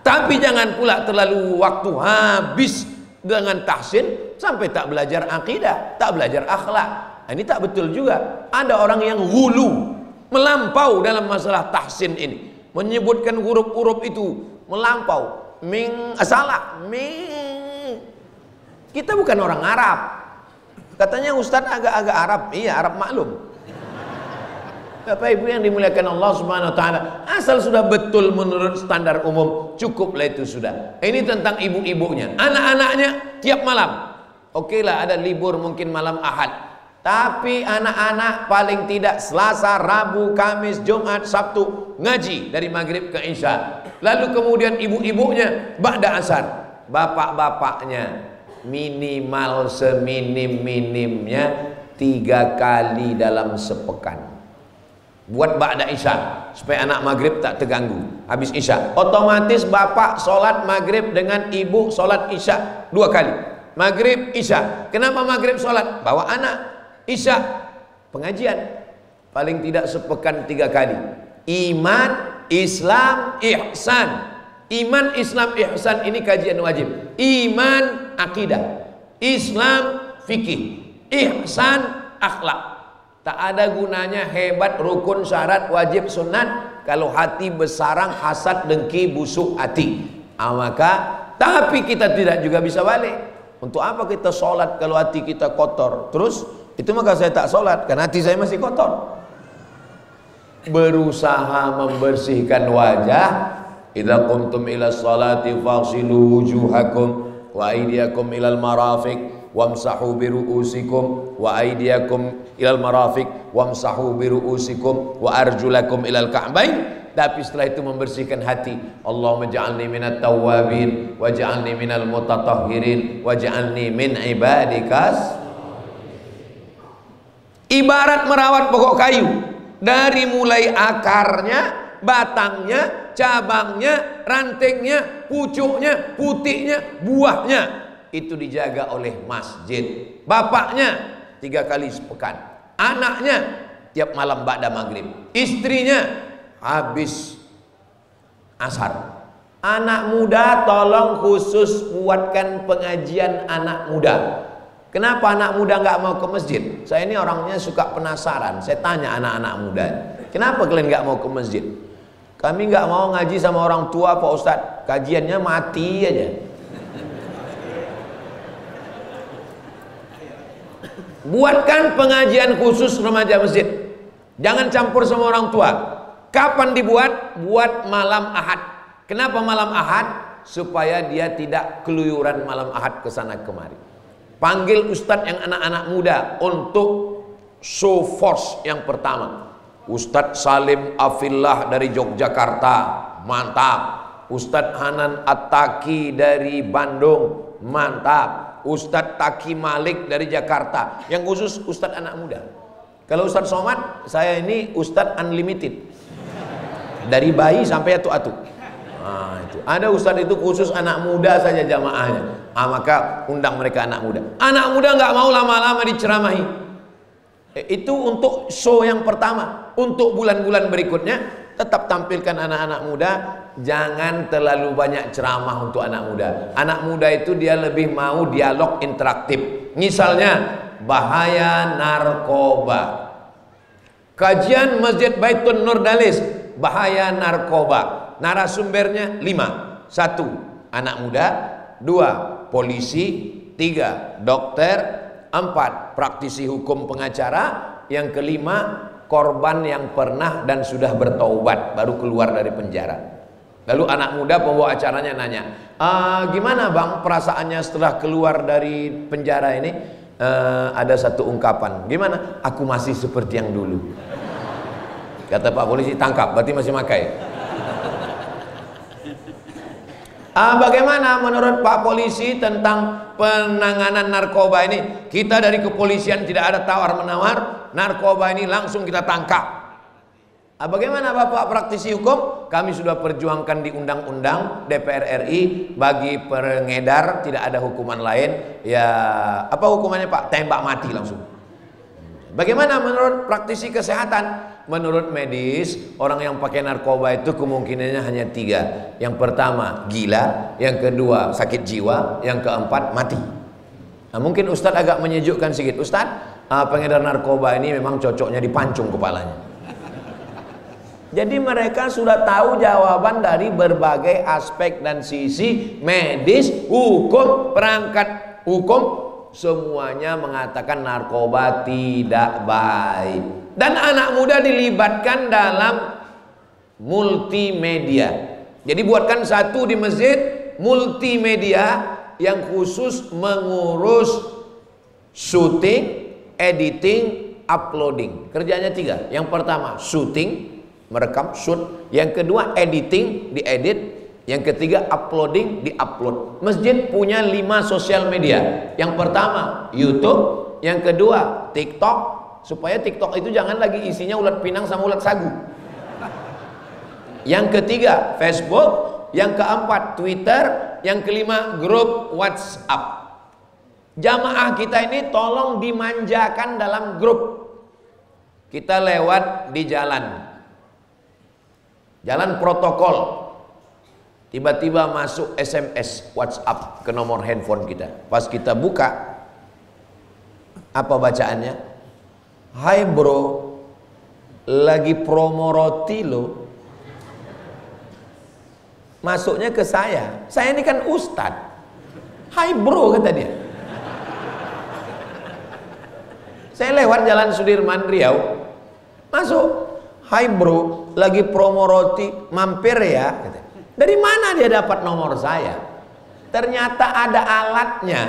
Tapi jangan pula terlalu waktu habis dengan tahsin sampai tak belajar akidah, tak belajar akhlak. Ini tak betul juga. Ada orang yang hulu, melampau dalam masalah tahsin ini, menyebutkan huruf-huruf itu melampau. Salah. Kita bukan orang Arab. Katanya Ustadz agak-agak Arab. Iya, Arab maklum. Bapak Ibu yang dimuliakan Allah Subhanahu wa taala, asal sudah betul menurut standar umum, cukuplah itu sudah. Ini tentang ibu-ibunya, anak-anaknya tiap malam. Oke lah, ada libur mungkin malam Ahad. Tapi anak-anak paling tidak Selasa, Rabu, Kamis, Jumat, Sabtu ngaji dari maghrib ke isya. Lalu kemudian ibu-ibunya ba'da asar. Bapak-bapaknya minimal seminim-minimnya 3 kali dalam sepekan. Buat ba'da isya supaya anak maghrib tak terganggu. Habis isya otomatis bapak sholat maghrib dengan ibu sholat isya 2 kali. Maghrib isya. Kenapa maghrib sholat? Bawa anak. Isya pengajian paling tidak sepekan 3 kali. Iman, Islam, ihsan. Iman, Islam, ihsan ini kajian wajib. Iman, akidah. Islam, fikih. ihsan akhlak. Tak ada gunanya hebat, rukun, syarat, wajib, sunat kalau hati bersarang hasad, dengki, busuk hati. Tapi kita tidak juga bisa balik. Untuk apa kita sholat kalau hati kita kotor? Terus itu maka saya tak sholat karena hati saya masih kotor. Berusaha membersihkan wajah. Idza qumtum ila sholati faghsilu wujuhakum wa aydiyakum ilal marafiq wamsahu bi ru'usikum wa aydiyakum ilal marafiq wamsahu bi ru'usikum wa arjulakum ilal ka'bain. Tapi setelah itu membersihkan hati. Allahumma ja'alni minat tawwabin waj'alni minal mutatahhirin waj'alni min ibadikas. Ibarat merawat pokok kayu, dari mulai akarnya, batangnya, cabangnya, rantingnya, pucuknya, putiknya, buahnya, itu dijaga oleh masjid. Bapaknya 3 kali sepekan, anaknya tiap malam ba'da maghrib, istrinya habis asar. Anak muda tolong khusus buatkan pengajian anak muda. Kenapa anak muda nggak mau ke masjid? Saya ini orangnya suka penasaran. Saya tanya anak-anak muda, kenapa kalian nggak mau ke masjid? Kami nggak mau ngaji sama orang tua Pak Ustadz, kajiannya mati aja. Buatkan pengajian khusus remaja masjid. Jangan campur sama orang tua. Kapan dibuat? Buat malam Ahad. Kenapa malam Ahad? Supaya dia tidak keluyuran malam Ahad ke sana kemari. Panggil ustadz yang anak-anak muda untuk show force yang pertama. Ustadz Salim Afillah dari Yogyakarta, mantap. Ustadz Hanan At-Taki dari Bandung, mantap. Ustadz Taki Malik dari Jakarta. Yang khusus ustadz anak muda. Kalau Ustadz Somad, saya ini ustadz unlimited. Dari bayi sampai atu-atu. Nah, itu. Ada ustadz itu khusus anak muda saja jamaahnya. Maka undang mereka anak muda. Anak muda nggak mau lama-lama diceramahi. Itu untuk show yang pertama. Untuk bulan-bulan berikutnya tetap tampilkan anak-anak muda. Jangan terlalu banyak ceramah untuk anak muda. Anak muda itu dia lebih mau dialog interaktif. Misalnya bahaya narkoba. Kajian Masjid Baitun Nur Dalis, bahaya narkoba. Narasumbernya 5. 1. Anak muda. 2. Polisi. 3. Dokter. 4. Praktisi hukum pengacara. Yang kelima, korban yang pernah dan sudah bertaubat baru keluar dari penjara. Lalu anak muda pembawa acaranya nanya, gimana bang perasaannya setelah keluar dari penjara ini? Ada satu ungkapan, gimana? Aku masih seperti yang dulu. Kata Pak Polisi, tangkap, berarti masih makai. Bagaimana menurut Pak Polisi tentang penanganan narkoba ini? Kita dari kepolisian tidak ada tawar-menawar, narkoba ini langsung kita tangkap. Bagaimana Bapak praktisi hukum? Kami sudah perjuangkan di undang-undang DPR RI, bagi pengedar tidak ada hukuman lain. Ya, apa hukumannya Pak? Tembak mati langsung. Bagaimana menurut praktisi kesehatan? Menurut medis, orang yang pakai narkoba itu kemungkinannya hanya 3. Yang pertama gila, yang kedua sakit jiwa, yang keempat mati. Nah, mungkin Ustadz agak menyejukkan sedikit. Ustadz, pengedar narkoba ini memang cocoknya dipancung kepalanya. Jadi mereka sudah tahu jawaban dari berbagai aspek dan sisi medis, hukum, perangkat hukum, semuanya mengatakan narkoba tidak baik. Dan anak muda dilibatkan dalam multimedia. Jadi buatkan satu di masjid multimedia yang khusus mengurus syuting, editing, uploading. Kerjanya 3. Yang pertama syuting, merekam, shoot. Yang kedua editing, diedit. Yang ketiga uploading, diupload. Masjid punya 5 sosial media. Yang pertama YouTube, yang kedua TikTok, supaya TikTok itu jangan lagi isinya ulat pinang sama ulat sagu. Yang ketiga Facebook, yang keempat Twitter, yang kelima grup WhatsApp. Jamaah kita ini tolong dimanjakan dalam grup. Kita lewat di jalan protokol, tiba-tiba masuk SMS WhatsApp ke nomor handphone kita. Pas kita buka, Apa bacaannya? Hai bro, lagi promo roti lo. Masuknya ke saya ini kan ustadz. Hai bro, kata dia. Saya lewat jalan Sudirman Riau, masuk. Hai bro, lagi promo roti, mampir ya, kata. Dari mana dia dapat nomor saya? Ternyata ada alatnya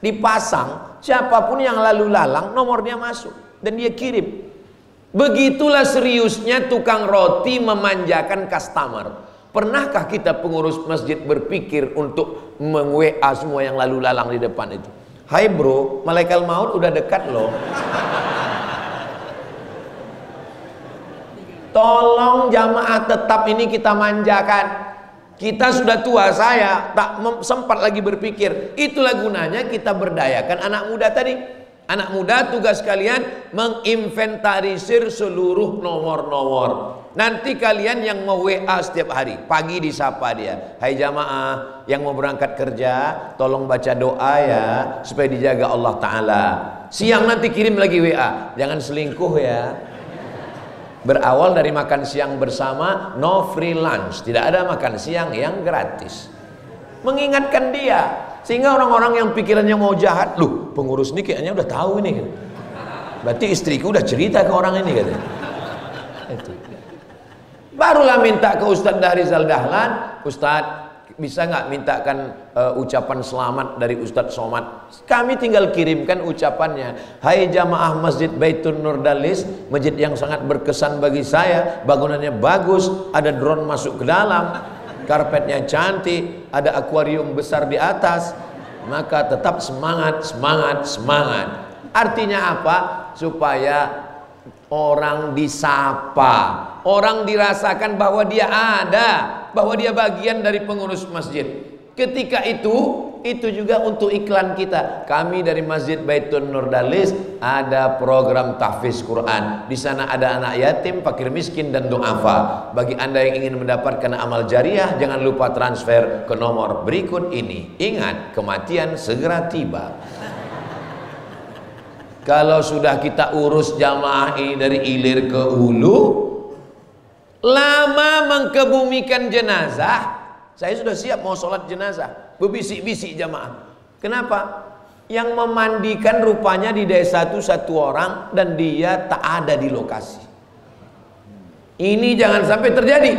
dipasang, siapapun yang lalu lalang nomornya masuk dan dia kirim. Begitulah seriusnya tukang roti memanjakan customer. Pernahkah kita pengurus masjid berpikir untuk meng-WA semua yang lalu lalang di depan itu? Hai bro, malaikat maut udah dekat loh. Tolong jamaah tetap ini kita manjakan. Kita sudah tua, saya tak sempat lagi berpikir. Itulah gunanya kita berdayakan anak muda tadi. Anak muda tugas kalian menginventarisir seluruh nomor-nomor. Nanti kalian yang mau WA setiap hari, pagi disapa dia. Hai jamaah yang mau berangkat kerja, tolong baca doa ya supaya dijaga Allah Ta'ala. Siang nanti kirim lagi WA, jangan selingkuh ya. Berawal dari makan siang bersama, no free lunch, tidak ada makan siang yang gratis. Mengingatkan dia, sehingga orang-orang yang pikirannya mau jahat, loh pengurus ini kayaknya udah tahu ini, berarti istriku udah cerita ke orang ini, katanya. Itu. Barulah minta ke Ustadz Rizal Dahlan, Ustadz bisa nggak mintakan ucapan selamat dari Ustadz Somad? Kami tinggal kirimkan ucapannya. Hai jamaah Masjid Baitun Nurdalis, masjid yang sangat berkesan bagi saya. Bangunannya bagus, ada drone masuk ke dalam, karpetnya cantik, ada akuarium besar di atas. Maka tetap semangat, semangat, semangat. Artinya apa? Supaya orang disapa, orang dirasakan bahwa dia ada, bahwa dia bagian dari pengurus masjid. Ketika itu juga untuk iklan kita. Kami dari Masjid Baitun Nurdalis ada program tahfiz Quran. Di sana ada anak yatim, fakir miskin dan du'afa. Bagi Anda yang ingin mendapatkan amal jariah, jangan lupa transfer ke nomor berikut ini. Ingat, kematian segera tiba. Kalau sudah kita urus jamaah ini dari hilir ke hulu, lama mengkebumikan jenazah, saya sudah siap mau sholat jenazah, berbisik-bisik jamaah. Kenapa? Yang memandikan rupanya di desa itu satu orang dan dia tak ada di lokasi. Ini jangan sampai terjadi.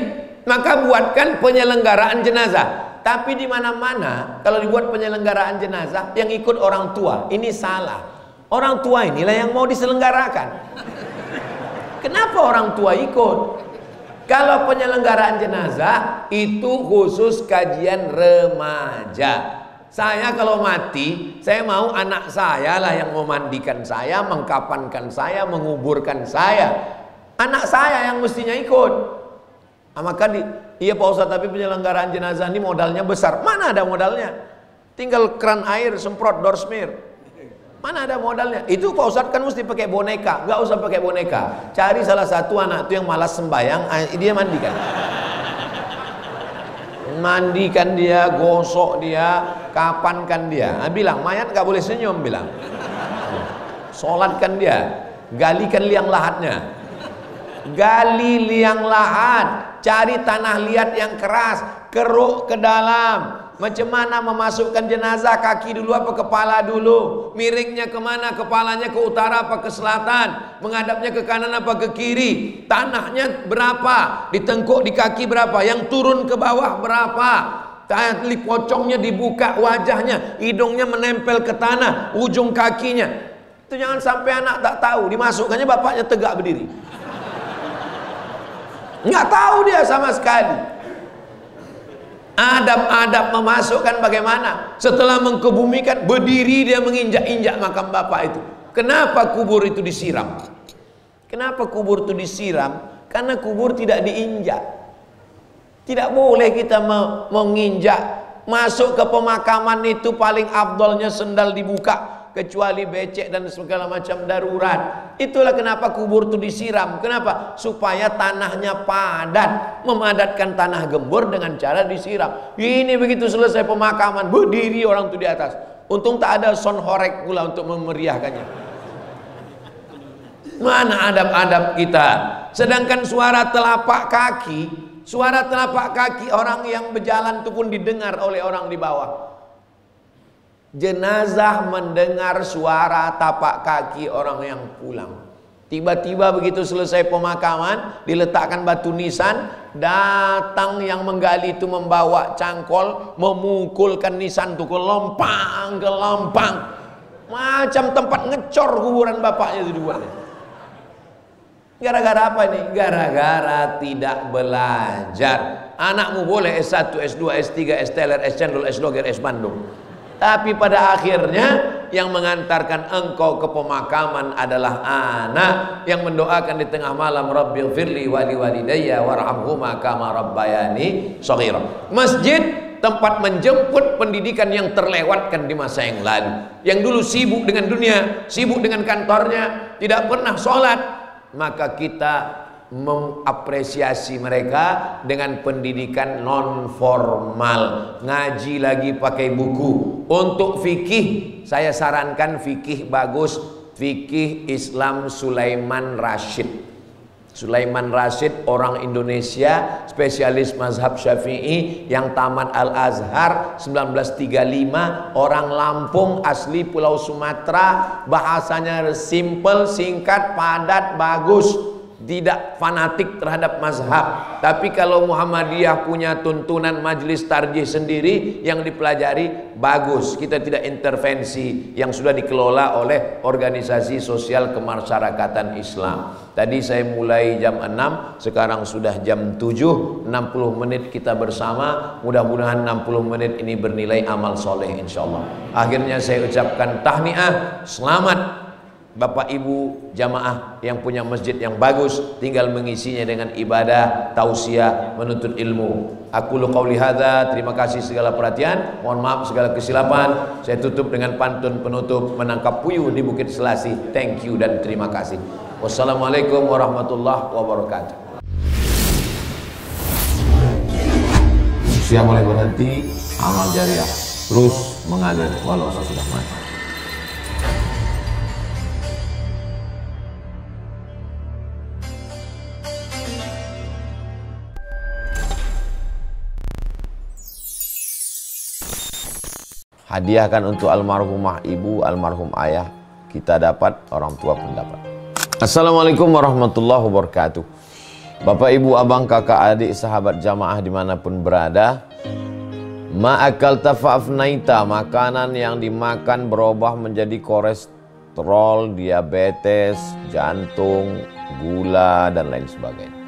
Maka buatkan penyelenggaraan jenazah. Tapi di mana-mana kalau dibuat penyelenggaraan jenazah yang ikut orang tua, ini salah. Orang tua inilah yang mau diselenggarakan. Kenapa orang tua ikut? Kalau penyelenggaraan jenazah itu khusus kajian remaja. Saya kalau mati, saya mau anak saya lah yang memandikan saya, mengkapankan saya, menguburkan saya. Anak saya yang mestinya ikut. Maka iya Pak Ustadz, tapi penyelenggaraan jenazah ini modalnya besar. Mana ada modalnya? Tinggal keran air semprot dorsmir. Mana ada modalnya? Itu Pak Ustadz kan mesti pakai boneka. Nggak usah pakai boneka. Cari salah satu anak itu yang malas sembayang, dia mandikan. Mandikan dia, gosok dia, kapankan dia. Bilang mayat nggak boleh senyum, bilang. Sholatkan dia, galikan liang lahatnya. Gali liang lahat, cari tanah liat yang keras, keruk ke dalam. Macam mana memasukkan jenazah, kaki dulu apa kepala dulu, miringnya kemana, kepalanya ke utara apa ke selatan, menghadapnya ke kanan apa ke kiri, tanahnya berapa, ditengkuk di kaki berapa, yang turun ke bawah berapa, tali pocongnya dibuka, wajahnya, hidungnya menempel ke tanah, ujung kakinya. Itu jangan sampai anak tak tahu, dimasukkannya bapaknya tegak berdiri, nggak tahu dia sama sekali. Adab-adab memasukkan bagaimana? Setelah mengkebumikan, berdiri dia menginjak-injak makam bapak itu. Kenapa kubur itu disiram? Kenapa kubur itu disiram? Karena kubur tidak diinjak. Tidak boleh kita menginjak. Masuk ke pemakaman itu paling afdolnya sendal dibuka, kecuali becek dan segala macam darurat. Itulah kenapa kubur itu disiram. Kenapa? Supaya tanahnya padat, memadatkan tanah gembur dengan cara disiram. Ini begitu selesai pemakaman, berdiri orang itu di atas. Untung tak ada sound horeg pula untuk memeriahkannya. Mana adab-adab kita? Sedangkan suara telapak kaki orang yang berjalan itu pun didengar oleh orang di bawah. Jenazah mendengar suara tapak kaki orang yang pulang. Tiba-tiba begitu selesai pemakaman, diletakkan batu nisan, datang yang menggali itu membawa cangkol, memukulkan nisan itu ke lompang, macam tempat ngecor kuburan bapaknya itu dibuatnya. Gara-gara apa nih? Gara-gara tidak belajar. Anakmu boleh S1, S2, S3, S-Teler, S-Cendol, S-Doger, S-Bandung, tapi pada akhirnya yang mengantarkan engkau ke pemakaman adalah anak yang mendoakan di tengah malam, Rabbighfirli wa liwalidayya warhamhuma kama rabbayani shaghira. Masjid tempat menjemput pendidikan yang terlewatkan di masa yang lalu, yang dulu sibuk dengan dunia, sibuk dengan kantornya, tidak pernah sholat. Maka kita mengapresiasi mereka dengan pendidikan non formal, ngaji lagi pakai buku. Untuk fikih saya sarankan fikih bagus, fikih Islam Sulaiman Rashid. Sulaiman Rashid orang Indonesia, spesialis mazhab Syafi'i yang tamat Al-Azhar 1935, orang Lampung asli Pulau Sumatera, bahasanya simple, singkat, padat, bagus. Tidak fanatik terhadap mazhab. Tapi kalau Muhammadiyah punya tuntunan majelis tarjih sendiri yang dipelajari, bagus. Kita tidak intervensi yang sudah dikelola oleh organisasi sosial kemasyarakatan Islam. Tadi saya mulai jam 6, sekarang sudah jam 7, 60 menit kita bersama. Mudah-mudahan 60 menit ini bernilai amal soleh insyaallah. Akhirnya saya ucapkan tahniah, selamat Bapak Ibu jamaah yang punya masjid yang bagus, tinggal mengisinya dengan ibadah, tausiah, menuntut ilmu. Aku qauli hadza, terima kasih segala perhatian, mohon maaf segala kesilapan. Saya tutup dengan pantun penutup, menangkap puyuh di Bukit Selasi. Thank you dan terima kasih. Wassalamualaikum warahmatullahi wabarakatuh. Usia mulai berhenti, amal jariah terus mengalir walau sudah mati. Hadiahkan untuk almarhumah ibu, almarhum ayah, kita dapat, orang tua pun dapat. Assalamualaikum warahmatullahi wabarakatuh. Bapak, ibu, abang, kakak, adik, sahabat jamaah dimanapun berada, ma'akalta fa'afnaita, makanan yang dimakan berubah menjadi kolesterol, diabetes, jantung, gula, dan lain sebagainya.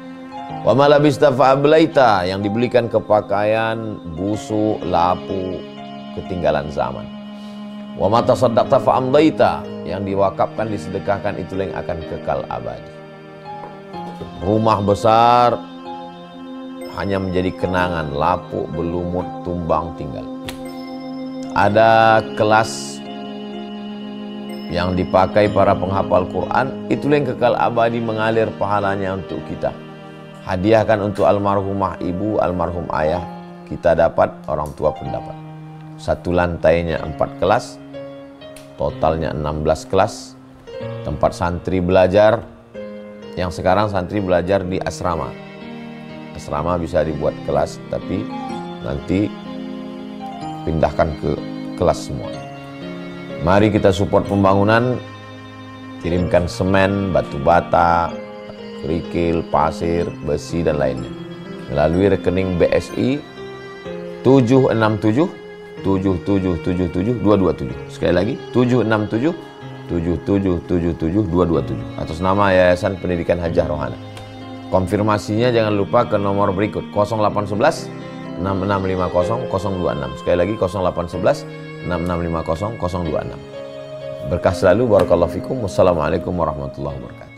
Wa malabista fa'ablaita, yang dibelikan ke pakaian, busuk, lapu, ketinggalan zaman. Wa mata saddaqta fa'amdaita, yang diwakafkan, disedekahkan, itulah yang akan kekal abadi. Rumah besar hanya menjadi kenangan, lapuk, berlumut, tumbang, tinggal. Ada kelas yang dipakai para penghafal Quran, itulah yang kekal abadi, mengalir pahalanya untuk kita. Hadiahkan untuk almarhumah ibu, almarhum ayah, kita dapat, orang tua pun dapat. Satu lantainya 4 kelas, totalnya 16 kelas, tempat santri belajar. Yang sekarang santri belajar di asrama. Asrama bisa dibuat kelas, tapi nanti pindahkan ke kelas semua. Mari kita support pembangunan, kirimkan semen, batu bata, kerikil, pasir, besi, dan lainnya melalui rekening BSI 767 7777 227. Sekali lagi 767 7777 227 atas nama Yayasan Pendidikan Hajah Rohana. Konfirmasinya jangan lupa ke nomor berikut 0811 6650 026. Sekali lagi 0811 6650 026. Berkah selalu, barakallahu fikum. Wassalamualaikum warahmatullahi wabarakatuh.